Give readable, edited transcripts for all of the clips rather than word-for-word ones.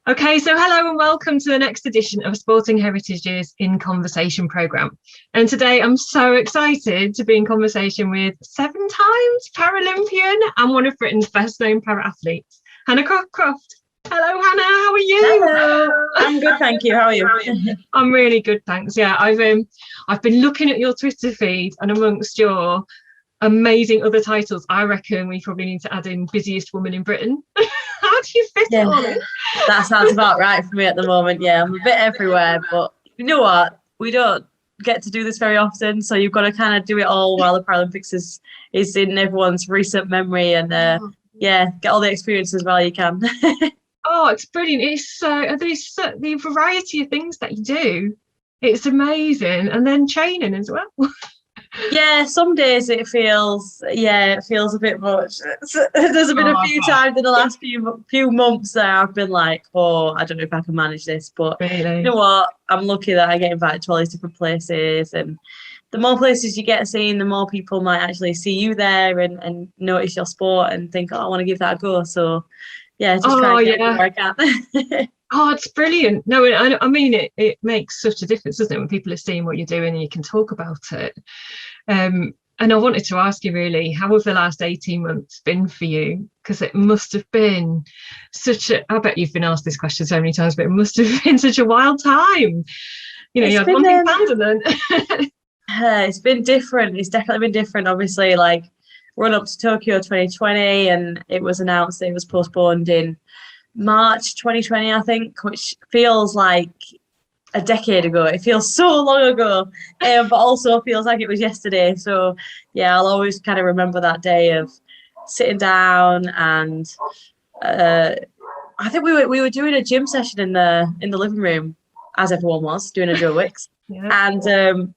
Okay, so hello and welcome to the next edition of Sporting Heritages in Conversation programme. And today I'm so excited to be in conversation with 7 times Paralympian and one of Britain's best known para-athletes, Hannah Cockroft. Hello, Hannah, how are you? Hello, I'm good, thank you. How are you? I'm really good, thanks. Yeah, I've been looking at your Twitter feed, and amongst your amazing other titles, I reckon we probably need to add in busiest woman in Britain. How do you fit it all in? That sounds about right for me at the moment. Yeah, I'm a bit everywhere, but you know what? We don't get to do this very often, so you've got to kind of do it all while the Paralympics is in everyone's recent memory, and get all the experiences while you can. Oh, it's brilliant. It's the variety of things that you do. It's amazing. And then training as well. Yeah, some days it feels a bit much. There's been a few times in the last few months that I've been like, oh, I don't know if I can manage this. But really? You know what? I'm lucky that I get invited to all these different places, and the more places you get seen, the more people might actually see you there and notice your sport and think, oh, I want to give that a go. So yeah, just try and get where I can. Oh, it's brilliant. No, I mean, it makes such a difference, doesn't it, when people are seeing what you're doing and you can talk about it. And I wanted to ask you, really, how have the last 18 months been for you? Because it must have been I bet you've been asked this question so many times, but it must have been such a wild time. You know, you had one thing planned and then... It's been different. It's definitely been different. Obviously, like, run up to Tokyo 2020, and it was announced that it was postponed in March 2020, I think, which feels like a decade ago. It feels so long ago, but also feels like it was yesterday. So yeah, I'll always kind of remember that day of sitting down, and I think we were doing a gym session in the living room, as everyone was doing aerobics. And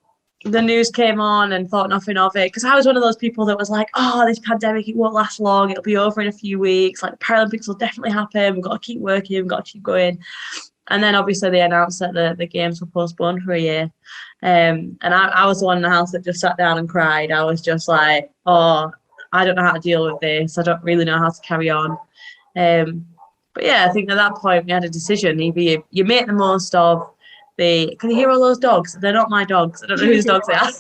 the news came on and thought nothing of it, because I was one of those people that was like, oh, this pandemic, it won't last long, it'll be over in a few weeks, like the Paralympics will definitely happen, we've got to keep working, we've got to keep going. And then obviously they announced that the games were postponed for a year, and I was the one in the house that just sat down and cried. I was just like, oh, I don't know how to deal with this, I don't really know how to carry on. But yeah, I think at that point we had a decision: either you make the most of can you hear all those dogs? They're not my dogs. I don't know whose dogs they are.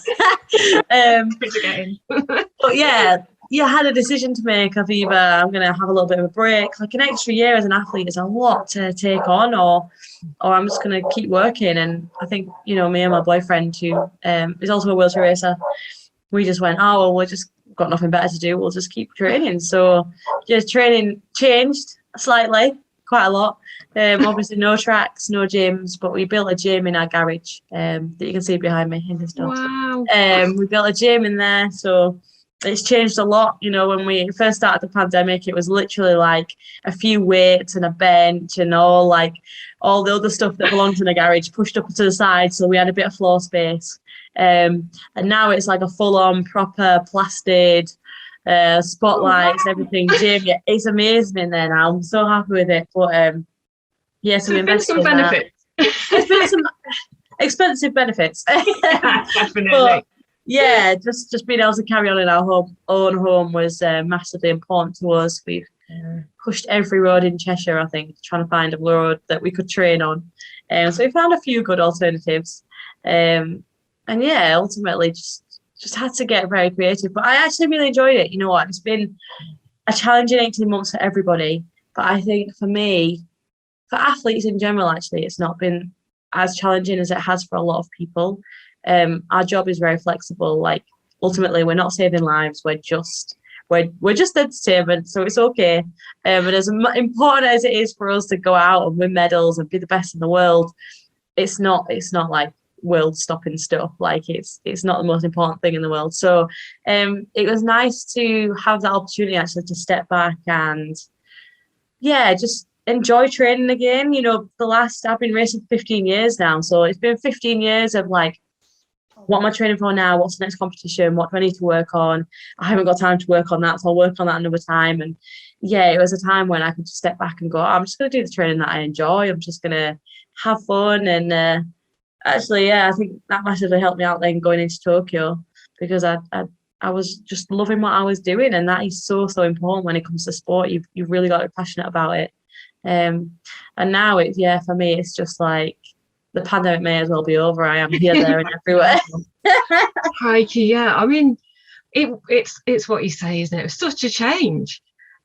But yeah, you had a decision to make of either I'm going to have a little bit of a break. Like, an extra year as an athlete is a lot to take on, or I'm just going to keep working. And I think, you know, me and my boyfriend, who is also a wheelchair racer, we just went, oh, well, we've just got nothing better to do. We'll just keep training. So just training changed slightly, quite a lot. Obviously no tracks, no gyms, but we built a gym in our garage that you can see behind me in this dog. Wow. We built a gym in there, so it's changed a lot. You know, when we first started the pandemic, it was literally like a few weights and a bench and all the other stuff that belongs in a garage pushed up to the side, so we had a bit of floor space. And now it's like a full-on proper plastered spotlights, everything gym. Yeah, it's amazing in there now. I'm so happy with it. But yeah, so we invested in benefits. There's been some expensive benefits. Definitely. But yeah, just being able to carry on in our own home was massively important to us. We've pushed every road in Cheshire, I think, trying to find a road that we could train on. So we found a few good alternatives. And yeah, ultimately just had to get very creative. But I actually really enjoyed it. You know what? It's been a challenging 18 months for everybody. But I think for me, for athletes in general, actually, it's not been as challenging as it has for a lot of people. Our job is very flexible. Like, ultimately, we're not saving lives. We're just entertainment, so it's okay. And as important as it is for us to go out and win medals and be the best in the world, it's not like world-stopping stuff. Like, it's not the most important thing in the world. So it was nice to have that opportunity actually to step back and just enjoy training again. You know, I've been racing 15 years now, so it's been 15 years of like, what am I training for now? What's the next competition? What do I need to work on? I haven't got time to work on that, so I'll work on that another time. And yeah, it was a time when I could just step back and go, I'm just going to do the training that I enjoy. I'm just going to have fun. And actually, yeah, I think that massively helped me out then going into Tokyo, because I was just loving what I was doing, and that is so important when it comes to sport. You've really got to be passionate about it. And now for me, it's just like the pandemic may as well be over. I am here, there, and everywhere. Crikey, yeah. I mean, it's what you say, isn't it? It's such a change,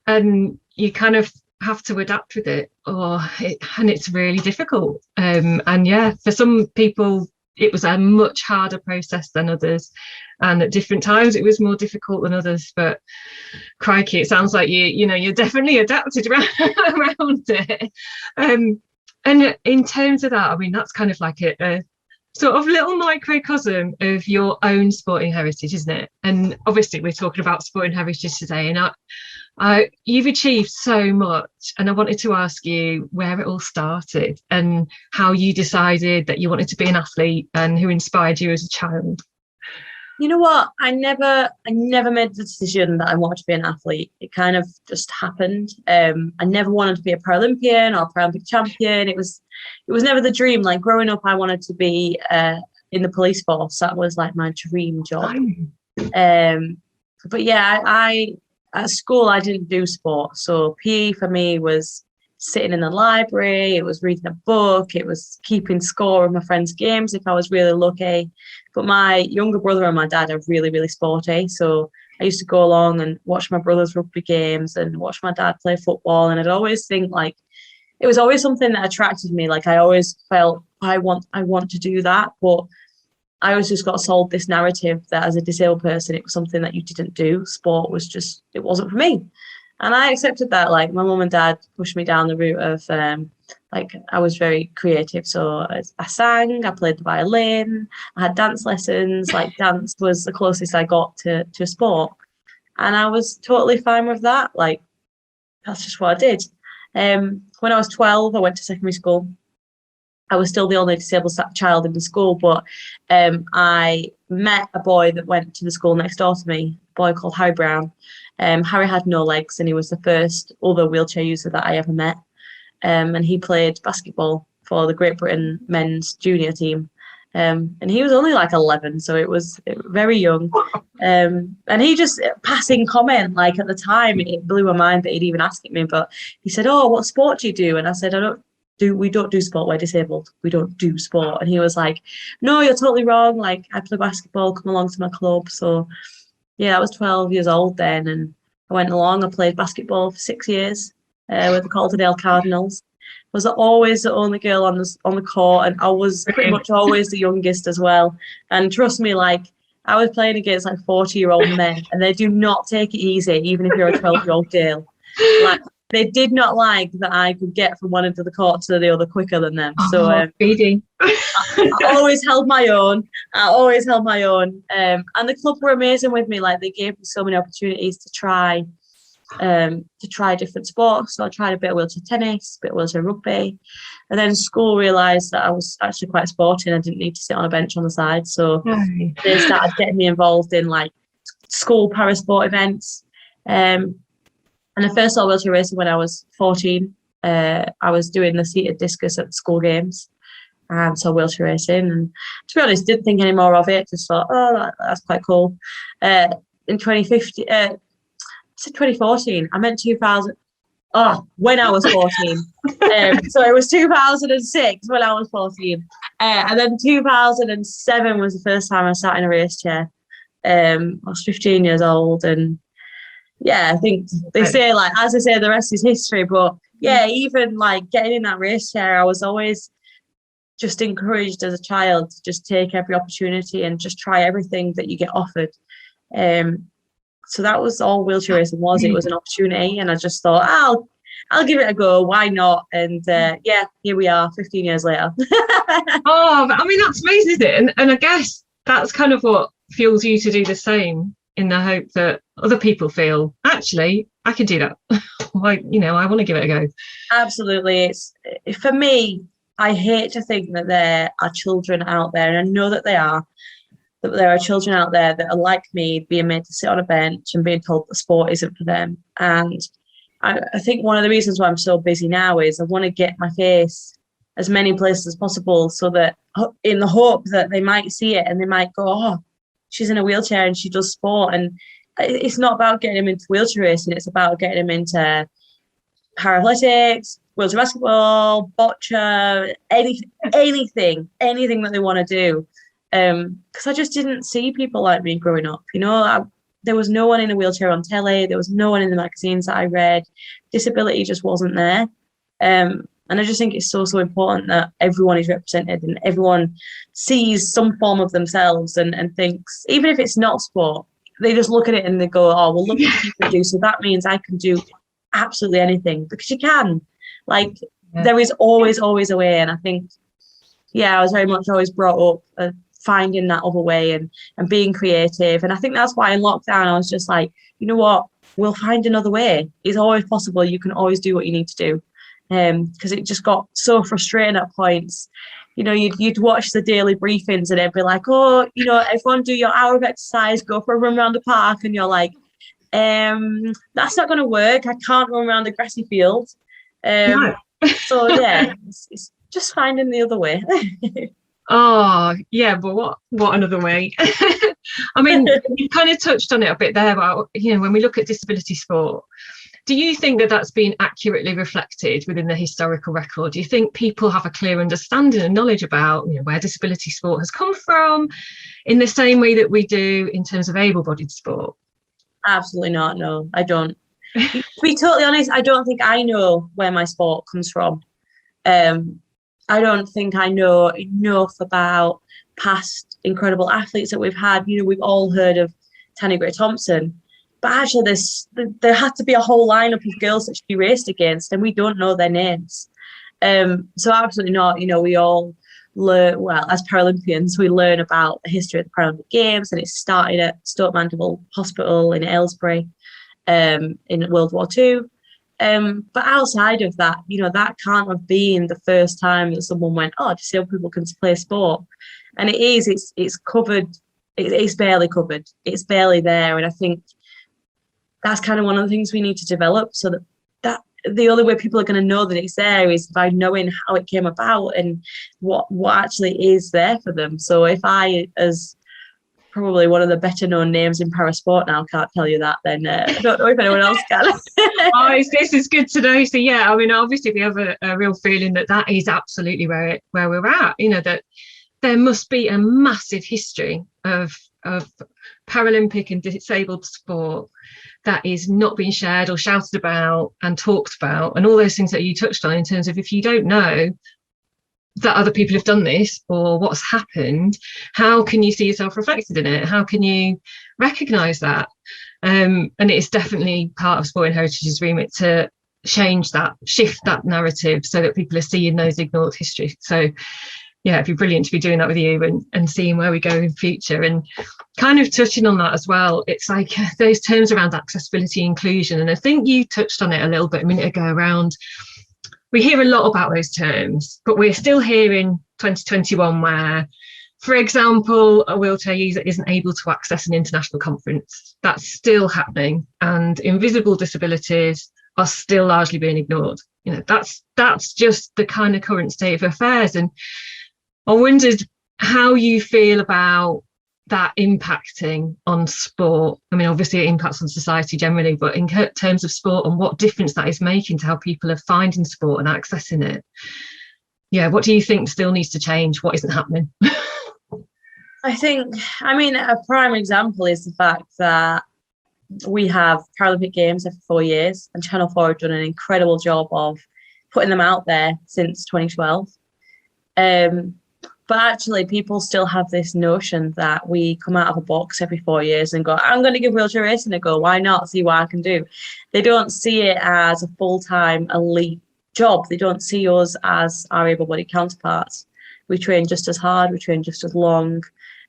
and you kind of have to adapt with it, and it's really difficult. And yeah, for some people, it was a much harder process than others, and at different times it was more difficult than others. But crikey, it sounds like you're definitely adapted around it. And in terms of that, I mean, that's kind of like a sort of little microcosm of your own sporting heritage, isn't it? And obviously we're talking about sporting heritage today, and you've achieved so much, and I wanted to ask you where it all started and how you decided that you wanted to be an athlete and who inspired you as a child. You know what? I never made the decision that I wanted to be an athlete. It kind of just happened. I never wanted to be a Paralympian or a Paralympic champion. It was never the dream. Like growing up, I wanted to be in the police force. That was like my dream job. But yeah, I at school I didn't do sport. So PE for me was sitting in the library, it was reading a book, it was keeping score of my friends' games if I was really lucky. But my younger brother and my dad are really, really sporty. So I used to go along and watch my brother's rugby games and watch my dad play football. And I'd always think like, it was always something that attracted me. Like I always felt I want to do that. But I always just got sold this narrative that as a disabled person, it was something that you didn't do. Sport was just, it wasn't for me. And I accepted that. Like my mum and dad pushed me down the route of like I was very creative. So I sang, I played the violin, I had dance lessons. Like dance was the closest I got to sport. And I was totally fine with that. Like that's just what I did. When I was 12, I went to secondary school. I was still the only disabled child in the school, but I met a boy that went to the school next door to me, a boy called Harry Brown. Harry had no legs and he was the first other wheelchair user that I ever met. And he played basketball for the Great Britain men's junior team. And he was only like 11, so it was very young. And he just, passing comment, like at the time, it blew my mind that he'd even asked me, but he said, "Oh, what sport do you do?" And I said, we don't do sport, we're disabled, we don't do sport. And he was like, "No, you're totally wrong, like I play basketball, come along to my club." So yeah, I was 12 years old then, and I went along. I played basketball for 6 years with the Calderdale Cardinals. I was always the only girl on the court, and I was pretty much always the youngest as well. And trust me, like I was playing against like 40-year-old men, and they do not take it easy, even if you're a 12-year-old girl. Like they did not like that I could get from one end of the court to the other quicker than them. So I always held my own. And the club were amazing with me. Like they gave me so many opportunities to try different sports. So I tried a bit of wheelchair tennis, a bit of wheelchair rugby. And then school realised that I was actually quite sporty and I didn't need to sit on a bench on the side. So they started getting me involved in like school parasport events. And I first saw wheelchair racing when I was 14. I was doing the seated discus at the school games and saw wheelchair racing. And to be honest, didn't think any more of it. Just thought, oh, that's quite cool. In 2015, 2014. I meant 2000. Oh, when I was 14. So it was 2006 when I was 14. And then 2007 was the first time I sat in a race chair. I was 15 years old, and yeah, I think they say, like, as I say, the rest is history. But yeah, even like getting in that race chair, I was always just encouraged as a child to just take every opportunity and just try everything that you get offered. So that was all wheelchair racing was. It was an opportunity, and I just thought, I'll give it a go. Why not? And yeah, here we are, 15 years later. Oh, I mean, that's amazing, isn't it? And I guess that's kind of what fuels you to do the same, in the hope that other people feel, actually, I can do that. I want to give it a go. Absolutely. It's for me, I hate to think that there are children out there, and I know that there are children out there that are like me, being made to sit on a bench and being told that sport isn't for them. And I think one of the reasons why I'm so busy now is I want to get my face as many places as possible, so that in the hope that they might see it and they might go, "Oh, she's in a wheelchair and she does sport." And it's not about getting them into wheelchair racing, it's about getting them into paralympics, wheelchair basketball, boccia, anything that they want to do. Because I just didn't see people like me growing up. There was no one in a wheelchair on telly. There was no one in the magazines that I read. Disability just wasn't there. And I just think it's so important that everyone is represented and everyone sees some form of themselves and thinks, even if it's not sport, they just look at it and they go, oh, well, look what you can do. So that means I can do absolutely anything, because you can. Like, there is always a way. And I think, I was very much always brought up finding that other way and being creative. And I think that's why in lockdown, I was just like, you know what, we'll find another way. It's always possible. You can always do what you need to do. Because it just got so frustrating at points. You'd watch the daily briefings and it'd be like, oh, everyone do your hour of exercise, go for a run around the park. And you're like, that's not going to work. I can't run around the grassy field. No. So it's just finding the other way. Oh, yeah, but what another way? I mean, you kind of touched on it a bit there about, when we look at disability sport, do you think that that's been accurately reflected within the historical record? Do you think people have a clear understanding and knowledge about where disability sport has come from in the same way that we do in terms of able-bodied sport? Absolutely not. No, I don't. To be totally honest, I don't think I know where my sport comes from. I don't think I know enough about past incredible athletes that we've had. We've all heard of Tanya Gray-Thompson. But actually, there had to be a whole lineup of girls that she raced against, and we don't know their names. So absolutely not. We all learn, well, as Paralympians, we learn about the history of the Paralympic Games, and it started at Stoke Mandeville Hospital in Aylesbury in World War II. But outside of that, that can't have been the first time that someone went, oh, disabled people can play sport. And it is, it's covered, it's barely covered. It's barely there. And I think that's kind of one of the things we need to develop, so that the only way people are going to know that it's there is by knowing how it came about and what actually is there for them. So if I, as probably one of the better known names in parasport now, can't tell you that, then I don't know if anyone else can. This is good to know. So I mean, obviously we have a real feeling that is absolutely where we're at, that there must be a massive history of Paralympic and disabled sport that is not being shared or shouted about and talked about, and all those things that you touched on in terms of, if you don't know that other people have done this or what's happened, how can you see yourself reflected in it? How can you recognise that? And it's definitely part of Sport and Heritage's remit to change that, shift that narrative so that people are seeing those ignored histories. So it'd be brilliant to be doing that with you and seeing where we go in future. And kind of touching on that as well, it's like those terms around accessibility, inclusion, and I think you touched on it a little bit a minute ago around, we hear a lot about those terms, but we're still here in 2021 where, for example, a wheelchair user isn't able to access an international conference. That's still happening, and invisible disabilities are still largely being ignored. That's just the kind of current state of affairs. And I wondered how you feel about that impacting on sport. I mean, obviously it impacts on society generally, but in terms of sport and what difference that is making to how people are finding sport and accessing it. What do you think still needs to change? What isn't happening? I mean, a prime example is the fact that we have Paralympic Games every 4 years, and Channel 4 have done an incredible job of putting them out there since 2012. But actually, people still have this notion that we come out of a box every 4 years and go, I'm going to give wheelchair racing a go. Why not? See what I can do. They don't see it as a full-time elite job. They don't see us as our able-bodied counterparts. We train just as hard. We train just as long.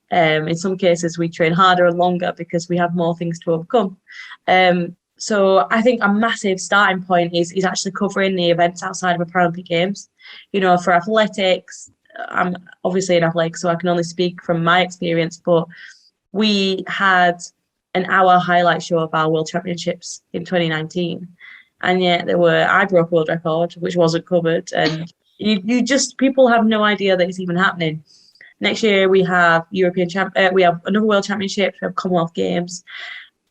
In some cases, we train harder and longer because we have more things to overcome. So I think a massive starting point is actually covering the events outside of the Paralympic Games. For athletics, I'm obviously an athlete, so I can only speak from my experience, but we had an hour highlight show of our World Championships in 2019. And yet I broke a world record, which wasn't covered. And people have no idea that it's even happening. Next year we have we have another World Championship, we have Commonwealth Games.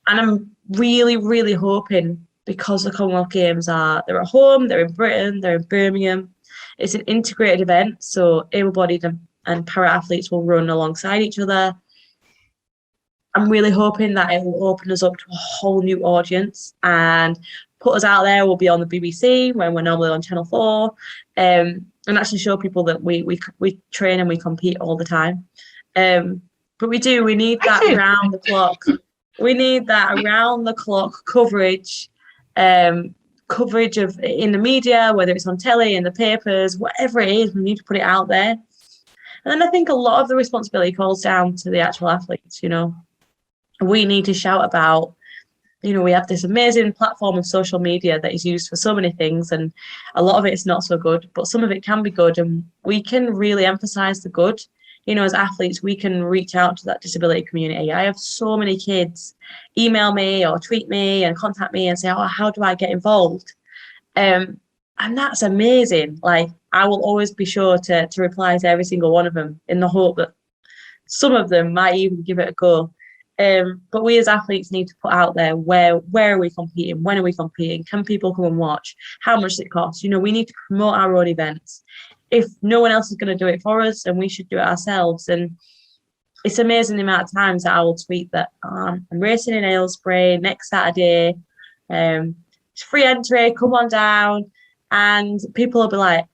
And I'm really, really hoping because the Commonwealth Games they're at home, they're in Britain, they're in Birmingham. It's an integrated event, so able-bodied and para-athletes will run alongside each other. I'm really hoping that it will open us up to a whole new audience and put us out there. We'll be on the BBC when we're normally on Channel 4, and actually show people that we train and we compete all the time. But we need that round the clock. We need that around the clock coverage, coverage of in the media, whether it's on telly, in the papers, whatever it is. We need to put it out there. And then I think a lot of the responsibility falls down to the actual athletes. We need to shout about, we have this amazing platform of social media that is used for so many things, and a lot of it is not so good, but some of it can be good, and we can really emphasize the good. As athletes, we can reach out to that disability community. I have so many kids email me or tweet me and contact me and say, oh, how do I get involved? And that's amazing. Like, I will always be sure to reply to every single one of them in the hope that some of them might even give it a go. But we as athletes need to put out there where are we competing? When are we competing? Can people come and watch? How much does it cost? We need to promote our own events. If no one else is going to do it for us, then we should do it ourselves. And it's amazing the amount of times that I will tweet that I'm racing in Aylesbury next Saturday. It's free entry, come on down. And people will be like,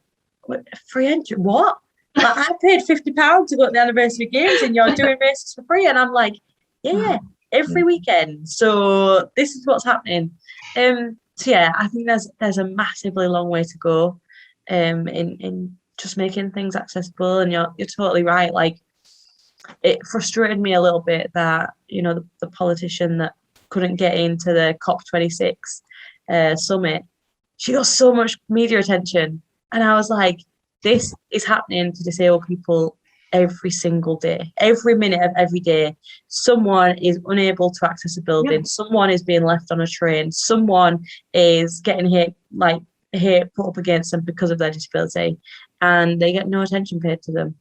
free entry? What? Like, I paid £50 to go to the anniversary games and you're doing races for free. And I'm like, yeah, every weekend. So this is what's happening. So yeah, I think there's a massively long way to go in just making things accessible. And you're totally right. Like, it frustrated me a little bit that the politician that couldn't get into the COP26 summit, she got so much media attention, and I was like, this is happening to disabled people every single day, every minute of every day. Someone is unable to access a building, someone is being left on a train, someone is getting hit put up against them because of their disability, and they get no attention paid to them.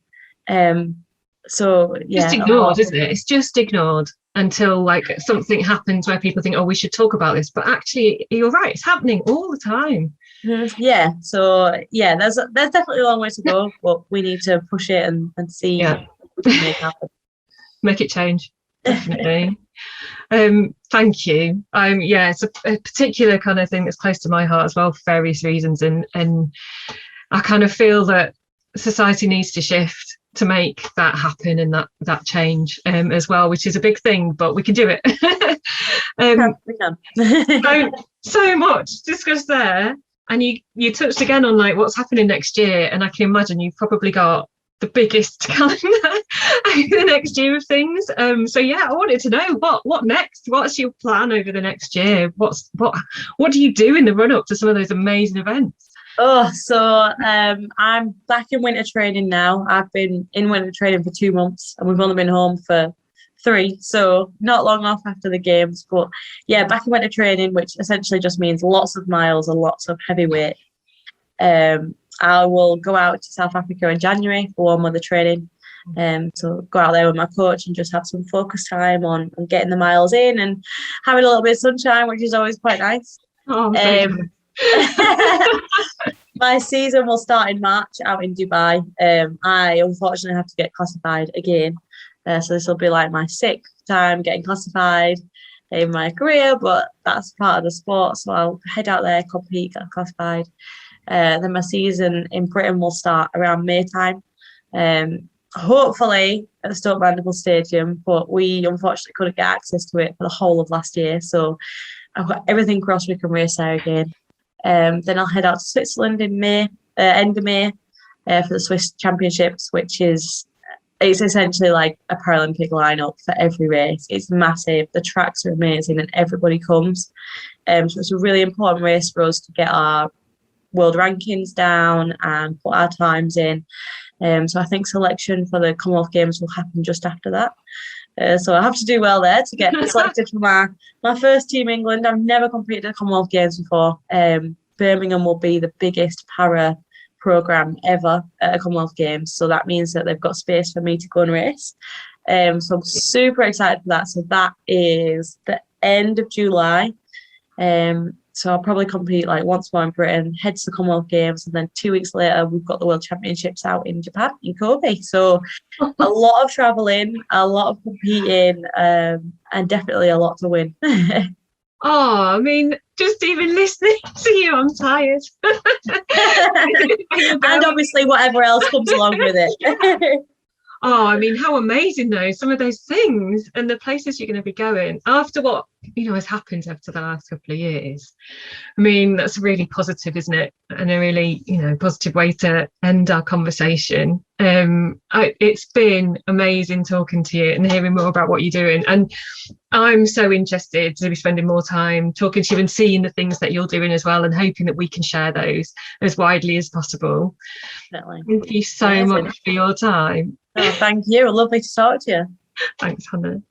So yeah, just ignored, isn't it? It's just ignored until something happens where people think, oh, we should talk about this. But actually, you're right, it's happening all the time. Yeah, so yeah, there's definitely a long way to go, but we need to push it and see what we can make happen. Make it change, definitely. Thank you. It's a particular kind of thing that's close to my heart as well for various reasons, and I kind of feel that society needs to shift to make that happen and that change as well, which is a big thing, but we can do it. We can. so much discussed there, and you touched again on what's happening next year, and I can imagine you've probably got the biggest calendar over the next year of things. So yeah, I wanted to know what next. What's your plan over the next year? What do you do in the run up to some of those amazing events? So I'm back in winter training now. I've been in winter training for 2 months, and we've only been home for 3, so not long off after the games. But yeah, back in winter training, which essentially just means lots of miles and lots of heavy weight. I will go out to South Africa in January for warm weather training. So go out there with my coach and just have some focus time on getting the miles in and having a little bit of sunshine, which is always quite nice. My season will start in March out in Dubai. I unfortunately have to get classified again. So this will be my 6th time getting classified in my career, but that's part of the sport. So I'll head out there, compete, get classified. Then my season in Britain will start around May time. Hopefully at the Stoke Mandeville Stadium, but we unfortunately couldn't get access to it for the whole of last year. So I've got everything crossed we can race there again. Then I'll head out to Switzerland in May, end of May, for the Swiss Championships, which it's essentially a Paralympic lineup for every race. It's massive. The tracks are amazing, and everybody comes. So it's a really important race for us to get our world rankings down and put our times in. So I think selection for the Commonwealth Games will happen just after that. So I have to do well there to get selected for my first Team England. I've never competed at Commonwealth Games before. Birmingham will be the biggest para programme ever at a Commonwealth Games. So that means that they've got space for me to go and race. So I'm super excited for that. So that is the end of July. So I'll probably compete like once more in Britain, head to the Commonwealth Games, and then 2 weeks later we've got the World Championships out in Japan, in Kobe. So a lot of traveling, a lot of competing, and definitely a lot to win. Oh, I mean, just even listening to you, I'm tired. And obviously whatever else comes along with it. Oh, I mean, how amazing though, some of those things and the places you're going to be going after what, has happened after the last couple of years. I mean, that's really positive, isn't it? And a really, positive way to end our conversation. It's been amazing talking to you and hearing more about what you're doing. And I'm so interested to be spending more time talking to you and seeing the things that you're doing as well, and hoping that we can share those as widely as possible. Definitely. Thank you so much for your time. Oh, thank you. Lovely to talk to you. Thanks, Hannah.